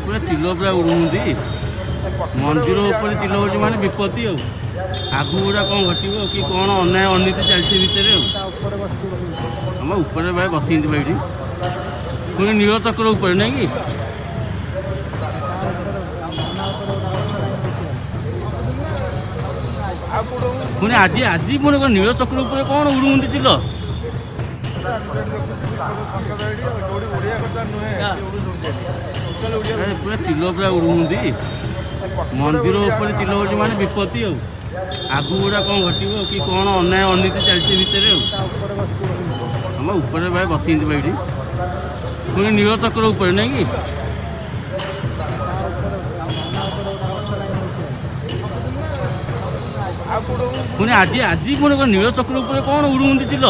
पूरा चिल पूरा उड़ुंदी मंदिर ऊपर चिल हो माने विपत्ति आगू गुड़ा कौन घटो कि कौन अन्याय अनीति चलती भितर आम ऊपर भाई बसी भाई पुणी नील चक्र ऊपर ना कि पुणी आज आज पुणी नील चक्र ऊपर कौन उड़ुंदी चिल पूरा चिल पूरा उड़ुंदी मंदिर ऊपर चिल हो माने विपत्ति आगू गुड़ा कौन घटो कि कौन अन्याय अनीति चलती भितर आम ऊपर भाई बसी भाई पुणी नील चक्र ऊपर ना कि पुणी आज आज पुणी नील चक्र ऊपर कौन उड़ुंदी चिल